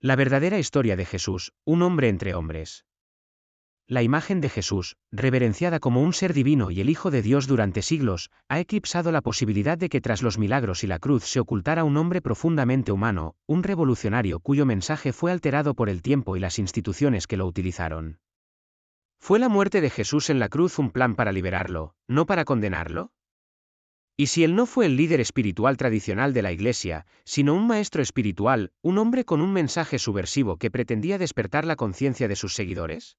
La verdadera historia de Jesús, un hombre entre hombres. La imagen de Jesús, reverenciada como un ser divino y el Hijo de Dios durante siglos, ha eclipsado la posibilidad de que tras los milagros y la cruz se ocultara un hombre profundamente humano, un revolucionario cuyo mensaje fue alterado por el tiempo y las instituciones que lo utilizaron. ¿Fue la muerte de Jesús en la cruz un plan para liberarlo, no para condenarlo? ¿Y si él no fue el líder espiritual tradicional de la Iglesia, sino un maestro espiritual, un hombre con un mensaje subversivo que pretendía despertar la conciencia de sus seguidores?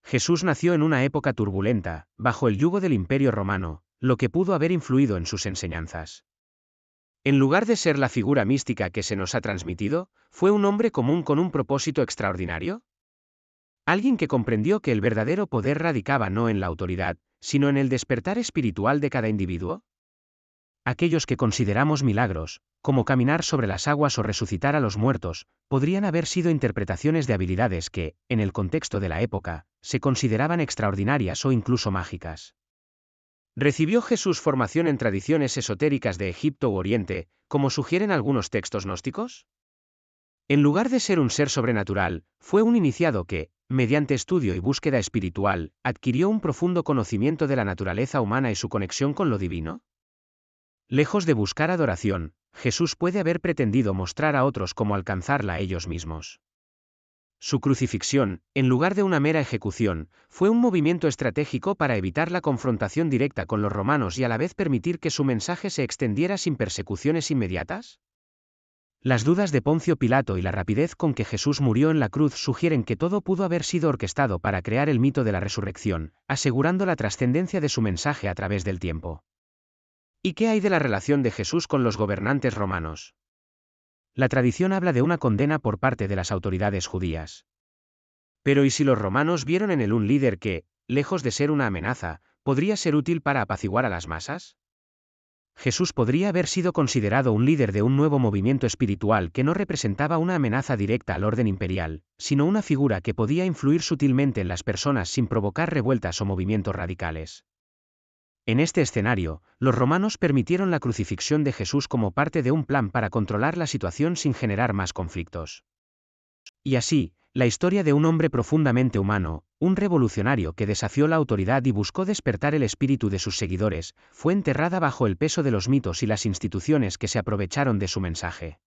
Jesús nació en una época turbulenta, bajo el yugo del Imperio Romano, lo que pudo haber influido en sus enseñanzas. En lugar de ser la figura mística que se nos ha transmitido, ¿fue un hombre común con un propósito extraordinario? Alguien que comprendió que el verdadero poder radicaba no en la autoridad, sino en el despertar espiritual de cada individuo. Aquellos que consideramos milagros, como caminar sobre las aguas o resucitar a los muertos, podrían haber sido interpretaciones de habilidades que, en el contexto de la época, se consideraban extraordinarias o incluso mágicas. ¿Recibió Jesús formación en tradiciones esotéricas de Egipto u Oriente, como sugieren algunos textos gnósticos? En lugar de ser un ser sobrenatural, fue un iniciado que, mediante estudio y búsqueda espiritual, adquirió un profundo conocimiento de la naturaleza humana y su conexión con lo divino. Lejos de buscar adoración, Jesús puede haber pretendido mostrar a otros cómo alcanzarla a ellos mismos. Su crucifixión, en lugar de una mera ejecución, fue un movimiento estratégico para evitar la confrontación directa con los romanos y a la vez permitir que su mensaje se extendiera sin persecuciones inmediatas. Las dudas de Poncio Pilato y la rapidez con que Jesús murió en la cruz sugieren que todo pudo haber sido orquestado para crear el mito de la resurrección, asegurando la trascendencia de su mensaje a través del tiempo. ¿Y qué hay de la relación de Jesús con los gobernantes romanos? La tradición habla de una condena por parte de las autoridades judías. Pero ¿y si los romanos vieron en él un líder que, lejos de ser una amenaza, podría ser útil para apaciguar a las masas? Jesús podría haber sido considerado un líder de un nuevo movimiento espiritual que no representaba una amenaza directa al orden imperial, sino una figura que podía influir sutilmente en las personas sin provocar revueltas o movimientos radicales. En este escenario, los romanos permitieron la crucifixión de Jesús como parte de un plan para controlar la situación sin generar más conflictos. Y así, la historia de un hombre profundamente humano, un revolucionario que desafió la autoridad y buscó despertar el espíritu de sus seguidores, fue enterrada bajo el peso de los mitos y las instituciones que se aprovecharon de su mensaje.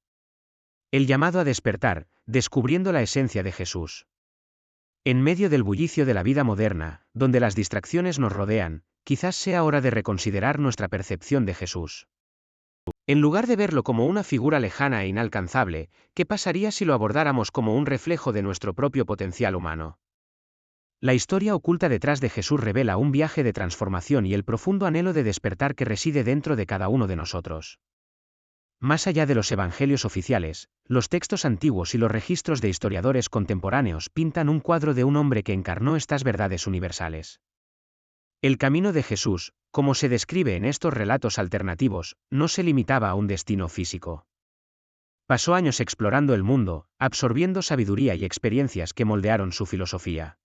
El llamado a despertar, descubriendo la esencia de Jesús. En medio del bullicio de la vida moderna, donde las distracciones nos rodean, quizás sea hora de reconsiderar nuestra percepción de Jesús. En lugar de verlo como una figura lejana e inalcanzable, ¿qué pasaría si lo abordáramos como un reflejo de nuestro propio potencial humano? La historia oculta detrás de Jesús revela un viaje de transformación y el profundo anhelo de despertar que reside dentro de cada uno de nosotros. Más allá de los evangelios oficiales, los textos antiguos y los registros de historiadores contemporáneos pintan un cuadro de un hombre que encarnó estas verdades universales. El camino de Jesús, como se describe en estos relatos alternativos, no se limitaba a un destino físico. Pasó años explorando el mundo, absorbiendo sabiduría y experiencias que moldearon su filosofía.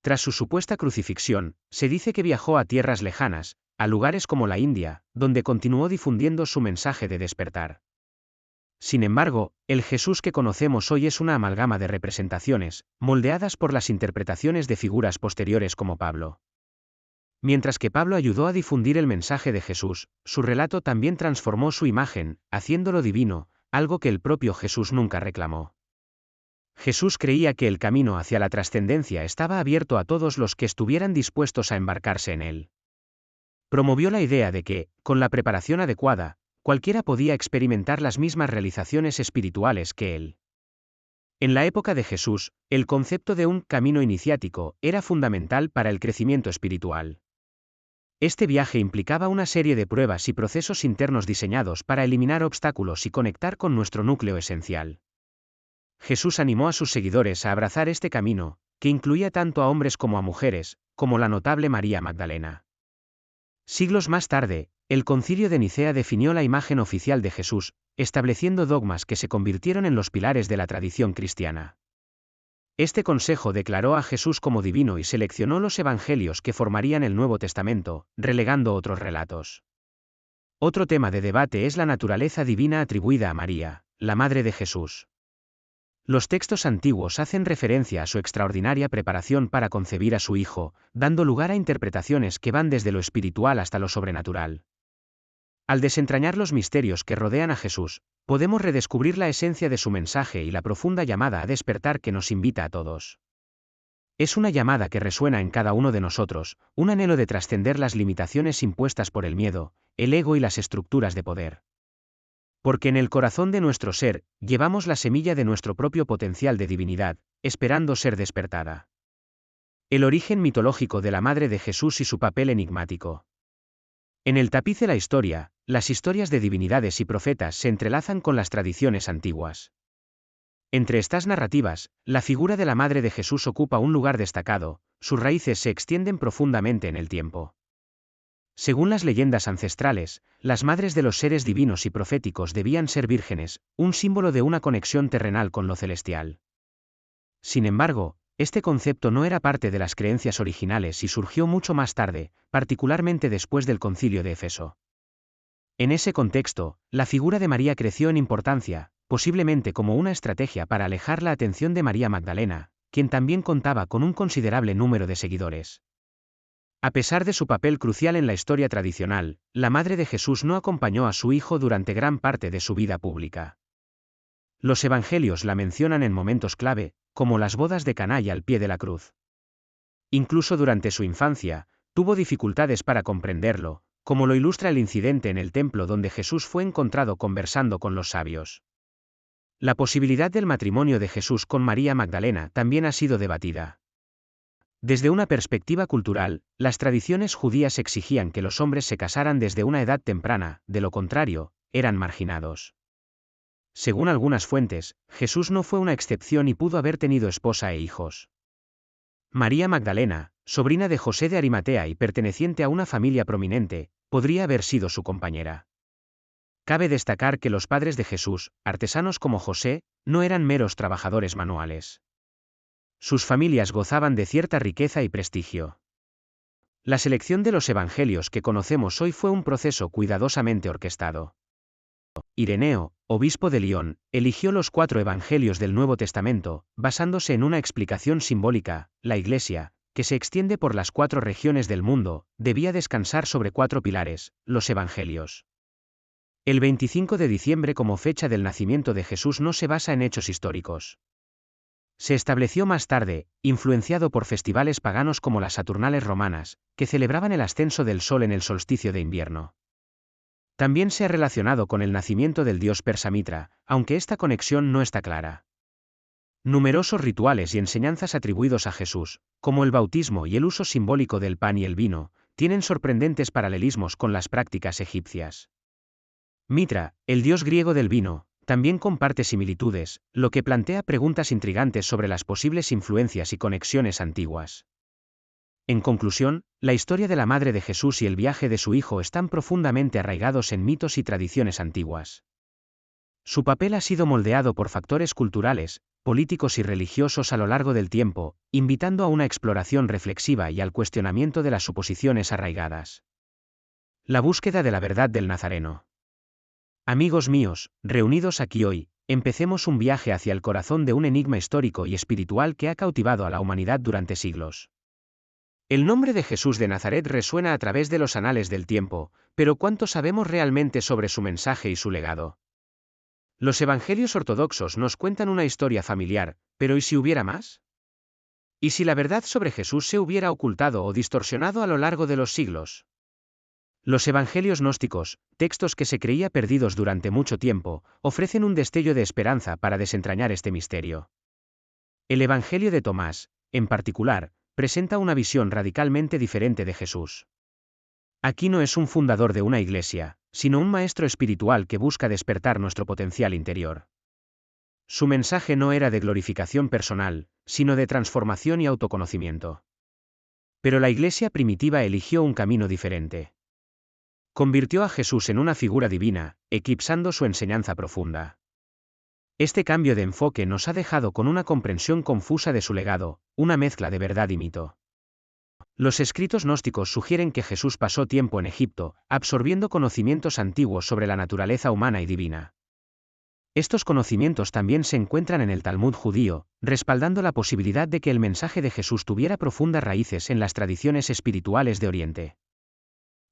Tras su supuesta crucifixión, se dice que viajó a tierras lejanas, a lugares como la India, donde continuó difundiendo su mensaje de despertar. Sin embargo, el Jesús que conocemos hoy es una amalgama de representaciones, moldeadas por las interpretaciones de figuras posteriores como Pablo. Mientras que Pablo ayudó a difundir el mensaje de Jesús, su relato también transformó su imagen, haciéndolo divino, algo que el propio Jesús nunca reclamó. Jesús creía que el camino hacia la trascendencia estaba abierto a todos los que estuvieran dispuestos a embarcarse en él. Promovió la idea de que, con la preparación adecuada, cualquiera podía experimentar las mismas realizaciones espirituales que él. En la época de Jesús, el concepto de un camino iniciático era fundamental para el crecimiento espiritual. Este viaje implicaba una serie de pruebas y procesos internos diseñados para eliminar obstáculos y conectar con nuestro núcleo esencial. Jesús animó a sus seguidores a abrazar este camino, que incluía tanto a hombres como a mujeres, como la notable María Magdalena. Siglos más tarde, el Concilio de Nicea definió la imagen oficial de Jesús, estableciendo dogmas que se convirtieron en los pilares de la tradición cristiana. Este consejo declaró a Jesús como divino y seleccionó los evangelios que formarían el Nuevo Testamento, relegando otros relatos. Otro tema de debate es la naturaleza divina atribuida a María, la madre de Jesús. Los textos antiguos hacen referencia a su extraordinaria preparación para concebir a su hijo, dando lugar a interpretaciones que van desde lo espiritual hasta lo sobrenatural. Al desentrañar los misterios que rodean a Jesús, podemos redescubrir la esencia de su mensaje y la profunda llamada a despertar que nos invita a todos. Es una llamada que resuena en cada uno de nosotros, un anhelo de trascender las limitaciones impuestas por el miedo, el ego y las estructuras de poder. Porque en el corazón de nuestro ser, llevamos la semilla de nuestro propio potencial de divinidad, esperando ser despertada. El origen mitológico de la Madre de Jesús y su papel enigmático. En el tapiz de la historia, las historias de divinidades y profetas se entrelazan con las tradiciones antiguas. Entre estas narrativas, la figura de la Madre de Jesús ocupa un lugar destacado, sus raíces se extienden profundamente en el tiempo. Según las leyendas ancestrales, las madres de los seres divinos y proféticos debían ser vírgenes, un símbolo de una conexión terrenal con lo celestial. Sin embargo, este concepto no era parte de las creencias originales y surgió mucho más tarde, particularmente después del Concilio de Éfeso. En ese contexto, la figura de María creció en importancia, posiblemente como una estrategia para alejar la atención de María Magdalena, quien también contaba con un considerable número de seguidores. A pesar de su papel crucial en la historia tradicional, la Madre de Jesús no acompañó a su hijo durante gran parte de su vida pública. Los evangelios la mencionan en momentos clave, como las bodas de Caná y al pie de la cruz. Incluso durante su infancia, tuvo dificultades para comprenderlo, como lo ilustra el incidente en el templo donde Jesús fue encontrado conversando con los sabios. La posibilidad del matrimonio de Jesús con María Magdalena también ha sido debatida. Desde una perspectiva cultural, las tradiciones judías exigían que los hombres se casaran desde una edad temprana, de lo contrario, eran marginados. Según algunas fuentes, Jesús no fue una excepción y pudo haber tenido esposa e hijos. María Magdalena, sobrina de José de Arimatea y perteneciente a una familia prominente, podría haber sido su compañera. Cabe destacar que los padres de Jesús, artesanos como José, no eran meros trabajadores manuales. Sus familias gozaban de cierta riqueza y prestigio. La selección de los evangelios que conocemos hoy fue un proceso cuidadosamente orquestado. Ireneo, obispo de Lyon, eligió los 4 evangelios del Nuevo Testamento, basándose en una explicación simbólica: la Iglesia, que se extiende por las 4 regiones del mundo, debía descansar sobre 4 pilares, los evangelios. El 25 de diciembre como fecha del nacimiento de Jesús no se basa en hechos históricos. Se estableció más tarde, influenciado por festivales paganos como las Saturnales romanas, que celebraban el ascenso del sol en el solsticio de invierno. También se ha relacionado con el nacimiento del dios persa Mitra, aunque esta conexión no está clara. Numerosos rituales y enseñanzas atribuidos a Jesús, como el bautismo y el uso simbólico del pan y el vino, tienen sorprendentes paralelismos con las prácticas egipcias. Mitra, el dios griego del vino, también comparte similitudes, lo que plantea preguntas intrigantes sobre las posibles influencias y conexiones antiguas. En conclusión, la historia de la Madre de Jesús y el viaje de su hijo están profundamente arraigados en mitos y tradiciones antiguas. Su papel ha sido moldeado por factores culturales, políticos y religiosos a lo largo del tiempo, invitando a una exploración reflexiva y al cuestionamiento de las suposiciones arraigadas. La búsqueda de la verdad del Nazareno. Amigos míos, reunidos aquí hoy, empecemos un viaje hacia el corazón de un enigma histórico y espiritual que ha cautivado a la humanidad durante siglos. El nombre de Jesús de Nazaret resuena a través de los anales del tiempo, pero ¿cuánto sabemos realmente sobre su mensaje y su legado? Los evangelios ortodoxos nos cuentan una historia familiar, pero ¿y si hubiera más? ¿Y si la verdad sobre Jesús se hubiera ocultado o distorsionado a lo largo de los siglos? Los evangelios gnósticos, textos que se creía perdidos durante mucho tiempo, ofrecen un destello de esperanza para desentrañar este misterio. El Evangelio de Tomás, en particular, presenta una visión radicalmente diferente de Jesús. Aquí no es un fundador de una iglesia, sino un maestro espiritual que busca despertar nuestro potencial interior. Su mensaje no era de glorificación personal, sino de transformación y autoconocimiento. Pero la iglesia primitiva eligió un camino diferente. Convirtió a Jesús en una figura divina, eclipsando su enseñanza profunda. Este cambio de enfoque nos ha dejado con una comprensión confusa de su legado, una mezcla de verdad y mito. Los escritos gnósticos sugieren que Jesús pasó tiempo en Egipto, absorbiendo conocimientos antiguos sobre la naturaleza humana y divina. Estos conocimientos también se encuentran en el Talmud judío, respaldando la posibilidad de que el mensaje de Jesús tuviera profundas raíces en las tradiciones espirituales de Oriente.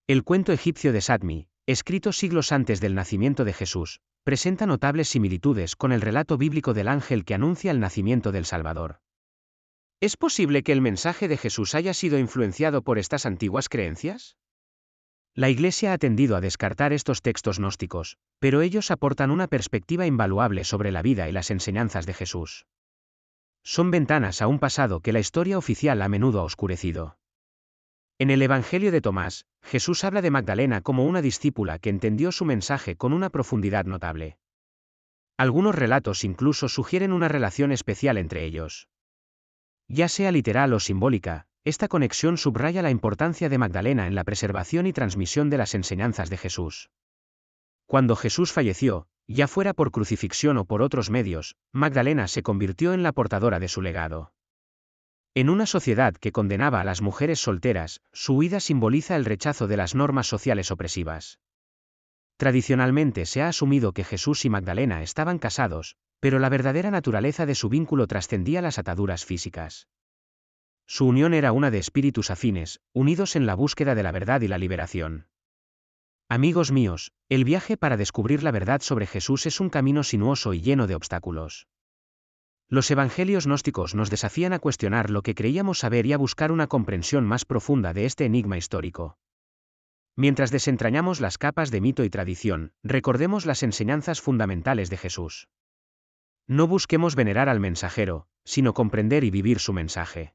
El cuento egipcio de Sadmi, escrito siglos antes del nacimiento de Jesús, presenta notables similitudes con el relato bíblico del ángel que anuncia el nacimiento del Salvador. ¿Es posible que el mensaje de Jesús haya sido influenciado por estas antiguas creencias? La Iglesia ha tendido a descartar estos textos gnósticos, pero ellos aportan una perspectiva invaluable sobre la vida y las enseñanzas de Jesús. Son ventanas a un pasado que la historia oficial a menudo ha oscurecido. En el Evangelio de Tomás, Jesús habla de Magdalena como una discípula que entendió su mensaje con una profundidad notable. Algunos relatos incluso sugieren una relación especial entre ellos. Ya sea literal o simbólica, esta conexión subraya la importancia de Magdalena en la preservación y transmisión de las enseñanzas de Jesús. Cuando Jesús falleció, ya fuera por crucifixión o por otros medios, Magdalena se convirtió en la portadora de su legado. En una sociedad que condenaba a las mujeres solteras, su huida simboliza el rechazo de las normas sociales opresivas. Tradicionalmente se ha asumido que Jesús y Magdalena estaban casados, pero la verdadera naturaleza de su vínculo trascendía las ataduras físicas. Su unión era una de espíritus afines, unidos en la búsqueda de la verdad y la liberación. Amigos míos, el viaje para descubrir la verdad sobre Jesús es un camino sinuoso y lleno de obstáculos. Los evangelios gnósticos nos desafían a cuestionar lo que creíamos saber y a buscar una comprensión más profunda de este enigma histórico. Mientras desentrañamos las capas de mito y tradición, recordemos las enseñanzas fundamentales de Jesús. No busquemos venerar al mensajero, sino comprender y vivir su mensaje.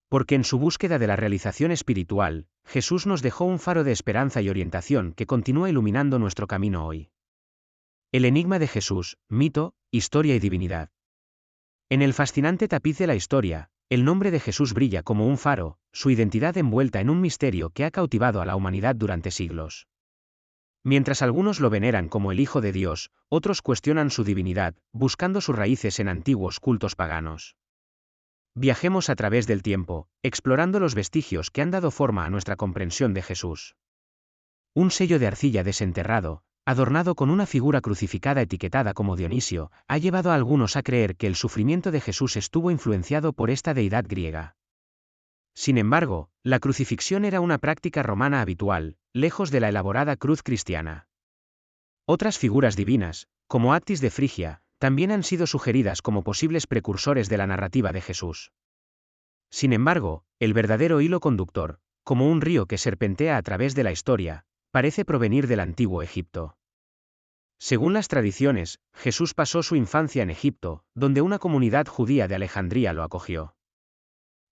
Porque en su búsqueda de la realización espiritual, Jesús nos dejó un faro de esperanza y orientación que continúa iluminando nuestro camino hoy. El enigma de Jesús, mito, historia y divinidad. En el fascinante tapiz de la historia, el nombre de Jesús brilla como un faro, su identidad envuelta en un misterio que ha cautivado a la humanidad durante siglos. Mientras algunos lo veneran como el Hijo de Dios, otros cuestionan su divinidad, buscando sus raíces en antiguos cultos paganos. Viajemos a través del tiempo, explorando los vestigios que han dado forma a nuestra comprensión de Jesús. Un sello de arcilla desenterrado, adornado con una figura crucificada etiquetada como Dionisio, ha llevado a algunos a creer que el sufrimiento de Jesús estuvo influenciado por esta deidad griega. Sin embargo, la crucifixión era una práctica romana habitual, lejos de la elaborada cruz cristiana. Otras figuras divinas, como Actis de Frigia, también han sido sugeridas como posibles precursores de la narrativa de Jesús. Sin embargo, el verdadero hilo conductor, como un río que serpentea a través de la historia, parece provenir del antiguo Egipto. Según las tradiciones, Jesús pasó su infancia en Egipto, donde una comunidad judía de Alejandría lo acogió.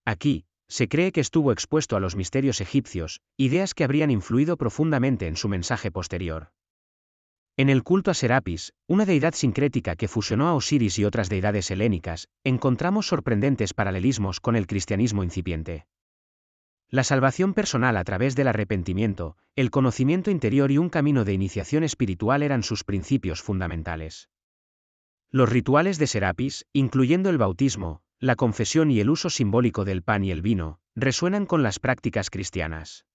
Aquí, se cree que estuvo expuesto a los misterios egipcios, ideas que habrían influido profundamente en su mensaje posterior. En el culto a Serapis, una deidad sincrética que fusionó a Osiris y otras deidades helénicas, encontramos sorprendentes paralelismos con el cristianismo incipiente. La salvación personal a través del arrepentimiento, el conocimiento interior y un camino de iniciación espiritual eran sus principios fundamentales. Los rituales de Serapis, incluyendo el bautismo, la confesión y el uso simbólico del pan y el vino, resuenan con las prácticas cristianas.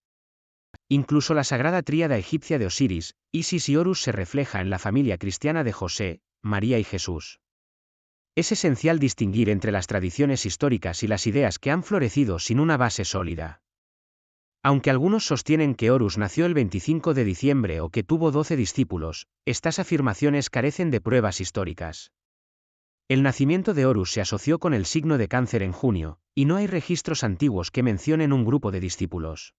Incluso la sagrada tríada egipcia de Osiris, Isis y Horus se refleja en la familia cristiana de José, María y Jesús. Es esencial distinguir entre las tradiciones históricas y las ideas que han florecido sin una base sólida. Aunque algunos sostienen que Horus nació el 25 de diciembre o que tuvo 12 discípulos, estas afirmaciones carecen de pruebas históricas. El nacimiento de Horus se asoció con el signo de Cáncer en junio, y no hay registros antiguos que mencionen un grupo de discípulos.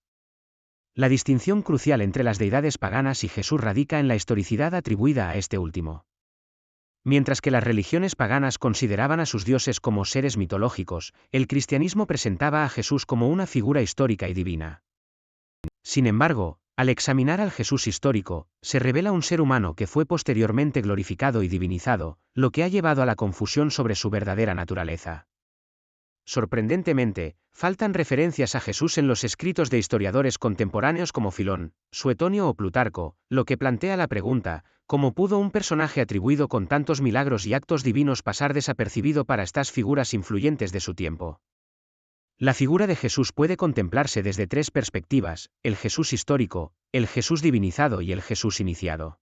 La distinción crucial entre las deidades paganas y Jesús radica en la historicidad atribuida a este último. Mientras que las religiones paganas consideraban a sus dioses como seres mitológicos, el cristianismo presentaba a Jesús como una figura histórica y divina. Sin embargo, al examinar al Jesús histórico, se revela un ser humano que fue posteriormente glorificado y divinizado, lo que ha llevado a la confusión sobre su verdadera naturaleza. Sorprendentemente, faltan referencias a Jesús en los escritos de historiadores contemporáneos como Filón, Suetonio o Plutarco, lo que plantea la pregunta, ¿cómo pudo un personaje atribuido con tantos milagros y actos divinos pasar desapercibido para estas figuras influyentes de su tiempo? La figura de Jesús puede contemplarse desde tres perspectivas: el Jesús histórico, el Jesús divinizado y el Jesús iniciado.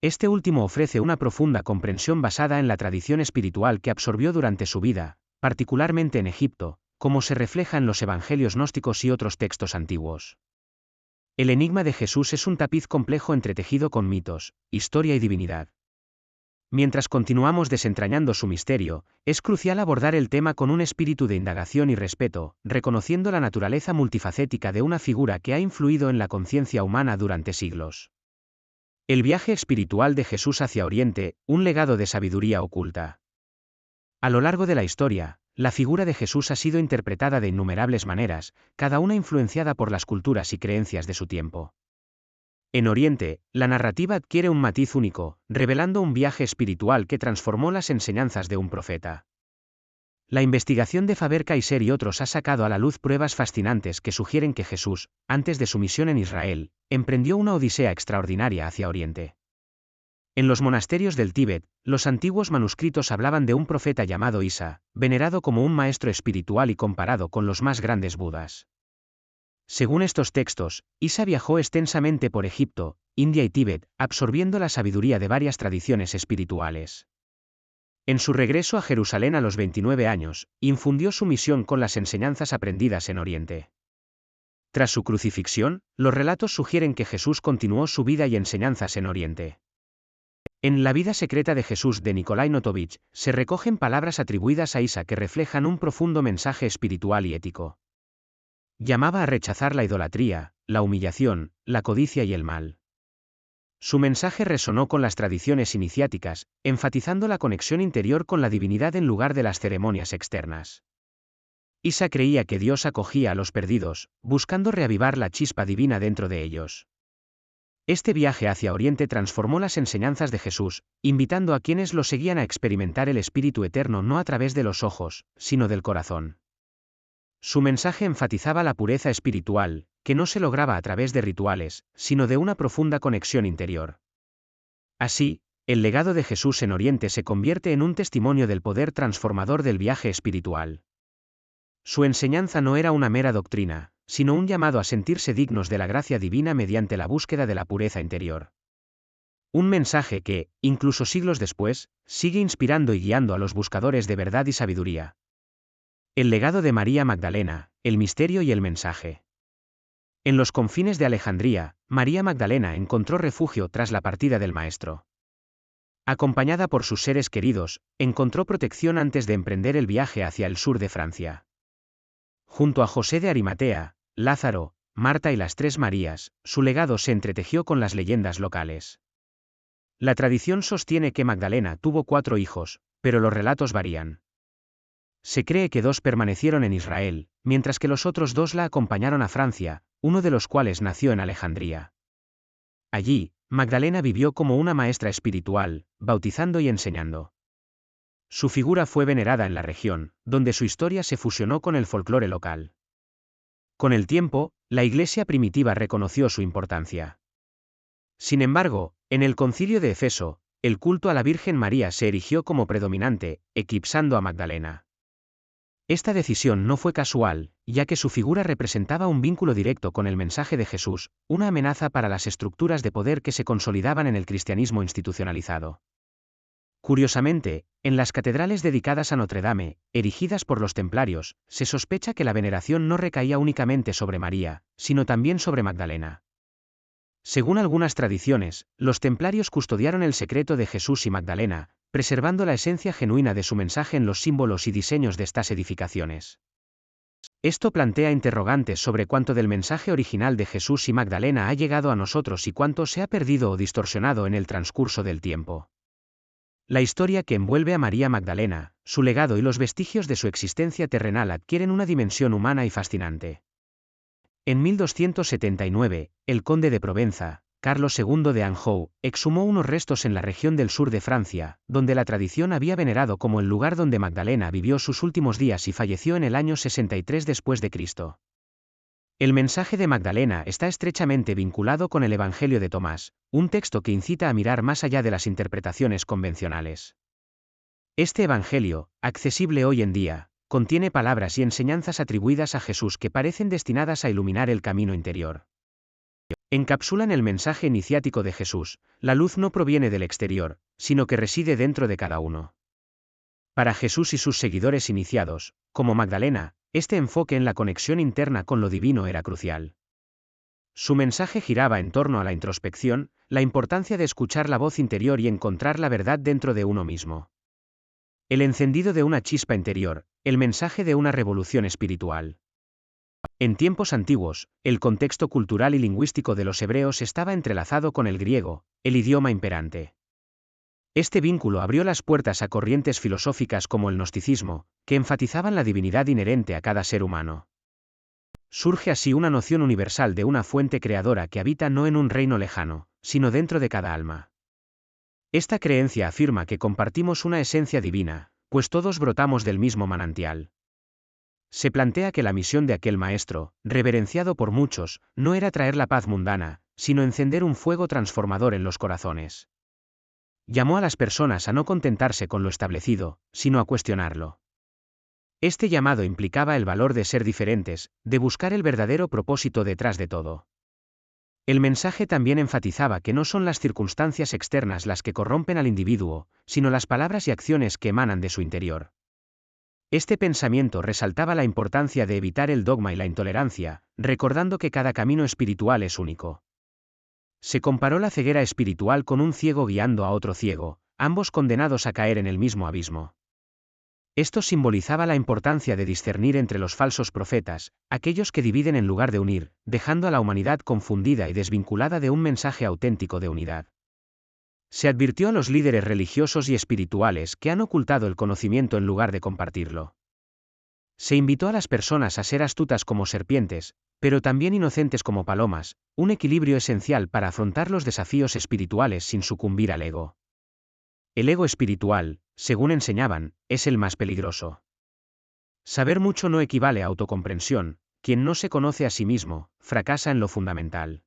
Este último ofrece una profunda comprensión basada en la tradición espiritual que absorbió durante su vida, particularmente en Egipto, como se refleja en los evangelios gnósticos y otros textos antiguos. El enigma de Jesús es un tapiz complejo entretejido con mitos, historia y divinidad. Mientras continuamos desentrañando su misterio, es crucial abordar el tema con un espíritu de indagación y respeto, reconociendo la naturaleza multifacética de una figura que ha influido en la conciencia humana durante siglos. El viaje espiritual de Jesús hacia Oriente, un legado de sabiduría oculta. A lo largo de la historia, la figura de Jesús ha sido interpretada de innumerables maneras, cada una influenciada por las culturas y creencias de su tiempo. En Oriente, la narrativa adquiere un matiz único, revelando un viaje espiritual que transformó las enseñanzas de un profeta. La investigación de Faber-Kaiser y otros ha sacado a la luz pruebas fascinantes que sugieren que Jesús, antes de su misión en Israel, emprendió una odisea extraordinaria hacia Oriente. En los monasterios del Tíbet, los antiguos manuscritos hablaban de un profeta llamado Isa, venerado como un maestro espiritual y comparado con los más grandes budas. Según estos textos, Isa viajó extensamente por Egipto, India y Tíbet, absorbiendo la sabiduría de varias tradiciones espirituales. En su regreso a Jerusalén a los 29 años, infundió su misión con las enseñanzas aprendidas en Oriente. Tras su crucifixión, los relatos sugieren que Jesús continuó su vida y enseñanzas en Oriente. En La vida secreta de Jesús de Nikolai Notovich, se recogen palabras atribuidas a Isa que reflejan un profundo mensaje espiritual y ético. Llamaba a rechazar la idolatría, la humillación, la codicia y el mal. Su mensaje resonó con las tradiciones iniciáticas, enfatizando la conexión interior con la divinidad en lugar de las ceremonias externas. Isa creía que Dios acogía a los perdidos, buscando reavivar la chispa divina dentro de ellos. Este viaje hacia Oriente transformó las enseñanzas de Jesús, invitando a quienes lo seguían a experimentar el Espíritu Eterno no a través de los ojos, sino del corazón. Su mensaje enfatizaba la pureza espiritual, que no se lograba a través de rituales, sino de una profunda conexión interior. Así, el legado de Jesús en Oriente se convierte en un testimonio del poder transformador del viaje espiritual. Su enseñanza no era una mera doctrina, sino un llamado a sentirse dignos de la gracia divina mediante la búsqueda de la pureza interior. Un mensaje que, incluso siglos después, sigue inspirando y guiando a los buscadores de verdad y sabiduría. El legado de María Magdalena, el misterio y el mensaje. En los confines de Alejandría, María Magdalena encontró refugio tras la partida del Maestro. Acompañada por sus seres queridos, encontró protección antes de emprender el viaje hacia el sur de Francia. Junto a José de Arimatea, Lázaro, Marta y las tres Marías, su legado se entretejió con las leyendas locales. La tradición sostiene que Magdalena tuvo 4 hijos, pero los relatos varían. Se cree que 2 permanecieron en Israel, mientras que los otros 2 la acompañaron a Francia, uno de los cuales nació en Alejandría. Allí, Magdalena vivió como una maestra espiritual, bautizando y enseñando. Su figura fue venerada en la región, donde su historia se fusionó con el folclore local. Con el tiempo, la Iglesia primitiva reconoció su importancia. Sin embargo, en el Concilio de Efeso, el culto a la Virgen María se erigió como predominante, eclipsando a Magdalena. Esta decisión no fue casual, ya que su figura representaba un vínculo directo con el mensaje de Jesús, una amenaza para las estructuras de poder que se consolidaban en el cristianismo institucionalizado. Curiosamente, en las catedrales dedicadas a Notre Dame, erigidas por los templarios, se sospecha que la veneración no recaía únicamente sobre María, sino también sobre Magdalena. Según algunas tradiciones, los templarios custodiaron el secreto de Jesús y Magdalena, preservando la esencia genuina de su mensaje en los símbolos y diseños de estas edificaciones. Esto plantea interrogantes sobre cuánto del mensaje original de Jesús y Magdalena ha llegado a nosotros y cuánto se ha perdido o distorsionado en el transcurso del tiempo. La historia que envuelve a María Magdalena, su legado y los vestigios de su existencia terrenal adquieren una dimensión humana y fascinante. En 1279, el conde de Provenza, Carlos II de Anjou, exhumó unos restos en la región del sur de Francia, donde la tradición había venerado como el lugar donde Magdalena vivió sus últimos días y falleció en el año 63 después de Cristo. El mensaje de Magdalena está estrechamente vinculado con el Evangelio de Tomás, un texto que incita a mirar más allá de las interpretaciones convencionales. Este Evangelio, accesible hoy en día, contiene palabras y enseñanzas atribuidas a Jesús que parecen destinadas a iluminar el camino interior. Encapsulan el mensaje iniciático de Jesús: la luz no proviene del exterior, sino que reside dentro de cada uno. Para Jesús y sus seguidores iniciados, como Magdalena, este enfoque en la conexión interna con lo divino era crucial. Su mensaje giraba en torno a la introspección, la importancia de escuchar la voz interior y encontrar la verdad dentro de uno mismo. El encendido de una chispa interior, el mensaje de una revolución espiritual. En tiempos antiguos, el contexto cultural y lingüístico de los hebreos estaba entrelazado con el griego, el idioma imperante. Este vínculo abrió las puertas a corrientes filosóficas como el gnosticismo, que enfatizaban la divinidad inherente a cada ser humano. Surge así una noción universal de una fuente creadora que habita no en un reino lejano, sino dentro de cada alma. Esta creencia afirma que compartimos una esencia divina, pues todos brotamos del mismo manantial. Se plantea que la misión de aquel maestro, reverenciado por muchos, no era traer la paz mundana, sino encender un fuego transformador en los corazones. Llamó a las personas a no contentarse con lo establecido, sino a cuestionarlo. Este llamado implicaba el valor de ser diferentes, de buscar el verdadero propósito detrás de todo. El mensaje también enfatizaba que no son las circunstancias externas las que corrompen al individuo, sino las palabras y acciones que emanan de su interior. Este pensamiento resaltaba la importancia de evitar el dogma y la intolerancia, recordando que cada camino espiritual es único. Se comparó la ceguera espiritual con un ciego guiando a otro ciego, ambos condenados a caer en el mismo abismo. Esto simbolizaba la importancia de discernir entre los falsos profetas, aquellos que dividen en lugar de unir, dejando a la humanidad confundida y desvinculada de un mensaje auténtico de unidad. Se advirtió a los líderes religiosos y espirituales que han ocultado el conocimiento en lugar de compartirlo. Se invitó a las personas a ser astutas como serpientes, pero también inocentes como palomas, un equilibrio esencial para afrontar los desafíos espirituales sin sucumbir al ego. El ego espiritual, según enseñaban, es el más peligroso. Saber mucho no equivale a autocomprensión, quien no se conoce a sí mismo, fracasa en lo fundamental.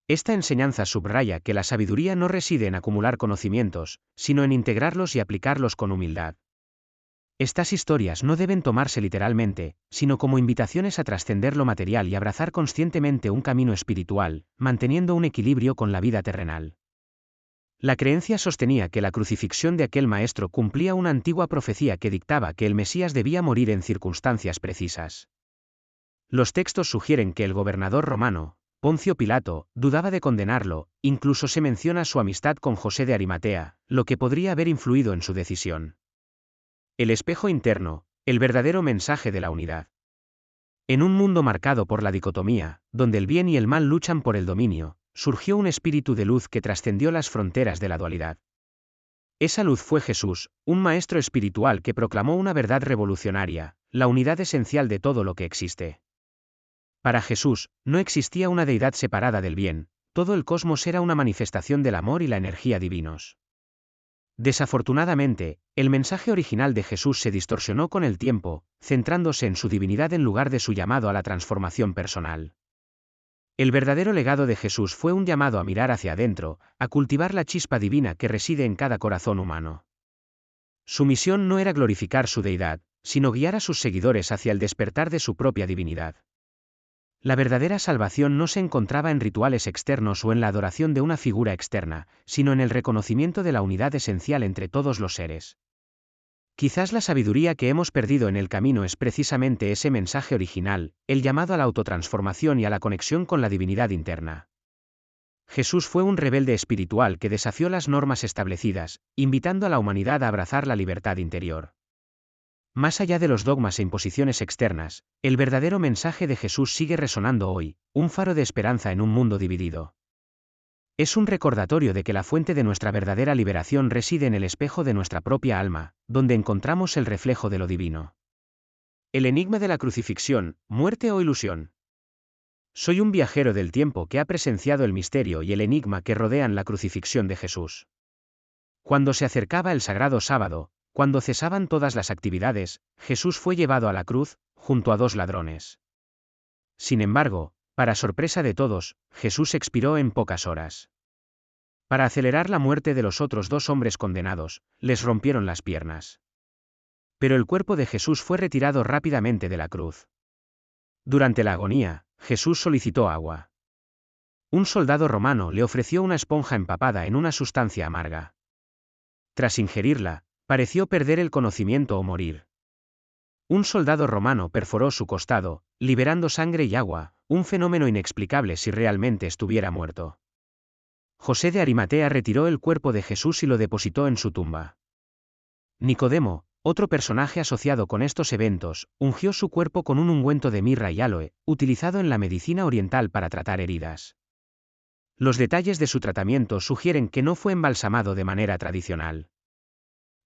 Esta enseñanza subraya que la sabiduría no reside en acumular conocimientos, sino en integrarlos y aplicarlos con humildad. Estas historias no deben tomarse literalmente, sino como invitaciones a trascender lo material y abrazar conscientemente un camino espiritual, manteniendo un equilibrio con la vida terrenal. La creencia sostenía que la crucifixión de aquel maestro cumplía una antigua profecía que dictaba que el Mesías debía morir en circunstancias precisas. Los textos sugieren que el gobernador romano, Poncio Pilato, dudaba de condenarlo, incluso se menciona su amistad con José de Arimatea, lo que podría haber influido en su decisión. El espejo interno, el verdadero mensaje de la unidad. En un mundo marcado por la dicotomía, donde el bien y el mal luchan por el dominio, surgió un espíritu de luz que trascendió las fronteras de la dualidad. Esa luz fue Jesús, un maestro espiritual que proclamó una verdad revolucionaria, la unidad esencial de todo lo que existe. Para Jesús, no existía una deidad separada del bien, todo el cosmos era una manifestación del amor y la energía divinos. Desafortunadamente, el mensaje original de Jesús se distorsionó con el tiempo, centrándose en su divinidad en lugar de su llamado a la transformación personal. El verdadero legado de Jesús fue un llamado a mirar hacia adentro, a cultivar la chispa divina que reside en cada corazón humano. Su misión no era glorificar su deidad, sino guiar a sus seguidores hacia el despertar de su propia divinidad. La verdadera salvación no se encontraba en rituales externos o en la adoración de una figura externa, sino en el reconocimiento de la unidad esencial entre todos los seres. Quizás la sabiduría que hemos perdido en el camino es precisamente ese mensaje original, el llamado a la autotransformación y a la conexión con la divinidad interna. Jesús fue un rebelde espiritual que desafió las normas establecidas, invitando a la humanidad a abrazar la libertad interior. Más allá de los dogmas e imposiciones externas, el verdadero mensaje de Jesús sigue resonando hoy, un faro de esperanza en un mundo dividido. Es un recordatorio de que la fuente de nuestra verdadera liberación reside en el espejo de nuestra propia alma, donde encontramos el reflejo de lo divino. El enigma de la crucifixión, muerte o ilusión. Soy un viajero del tiempo que ha presenciado el misterio y el enigma que rodean la crucifixión de Jesús. Cuando se acercaba el sagrado sábado, cuando cesaban todas las actividades, Jesús fue llevado a la cruz, junto a dos ladrones. Sin embargo, para sorpresa de todos, Jesús expiró en pocas horas. Para acelerar la muerte de los otros dos hombres condenados, les rompieron las piernas. Pero el cuerpo de Jesús fue retirado rápidamente de la cruz. Durante la agonía, Jesús solicitó agua. Un soldado romano le ofreció una esponja empapada en una sustancia amarga. Tras ingerirla, pareció perder el conocimiento o morir. Un soldado romano perforó su costado, liberando sangre y agua, un fenómeno inexplicable si realmente estuviera muerto. José de Arimatea retiró el cuerpo de Jesús y lo depositó en su tumba. Nicodemo, otro personaje asociado con estos eventos, ungió su cuerpo con un ungüento de mirra y áloe, utilizado en la medicina oriental para tratar heridas. Los detalles de su tratamiento sugieren que no fue embalsamado de manera tradicional.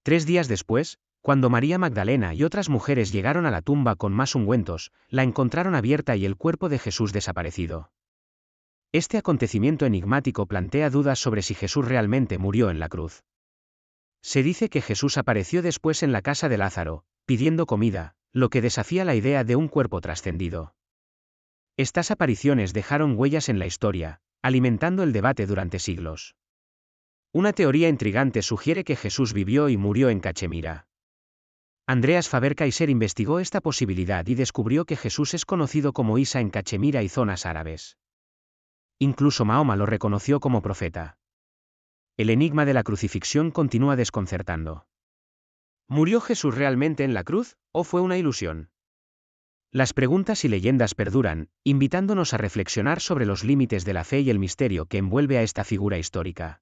3 días después, cuando María Magdalena y otras mujeres llegaron a la tumba con más ungüentos, la encontraron abierta y el cuerpo de Jesús desaparecido. Este acontecimiento enigmático plantea dudas sobre si Jesús realmente murió en la cruz. Se dice que Jesús apareció después en la casa de Lázaro, pidiendo comida, lo que desafía la idea de un cuerpo trascendido. Estas apariciones dejaron huellas en la historia, alimentando el debate durante siglos. Una teoría intrigante sugiere que Jesús vivió y murió en Cachemira. Andreas Faber-Kaiser investigó esta posibilidad y descubrió que Jesús es conocido como Isa en Cachemira y zonas árabes. Incluso Mahoma lo reconoció como profeta. El enigma de la crucifixión continúa desconcertando. ¿Murió Jesús realmente en la cruz, o fue una ilusión? Las preguntas y leyendas perduran, invitándonos a reflexionar sobre los límites de la fe y el misterio que envuelve a esta figura histórica.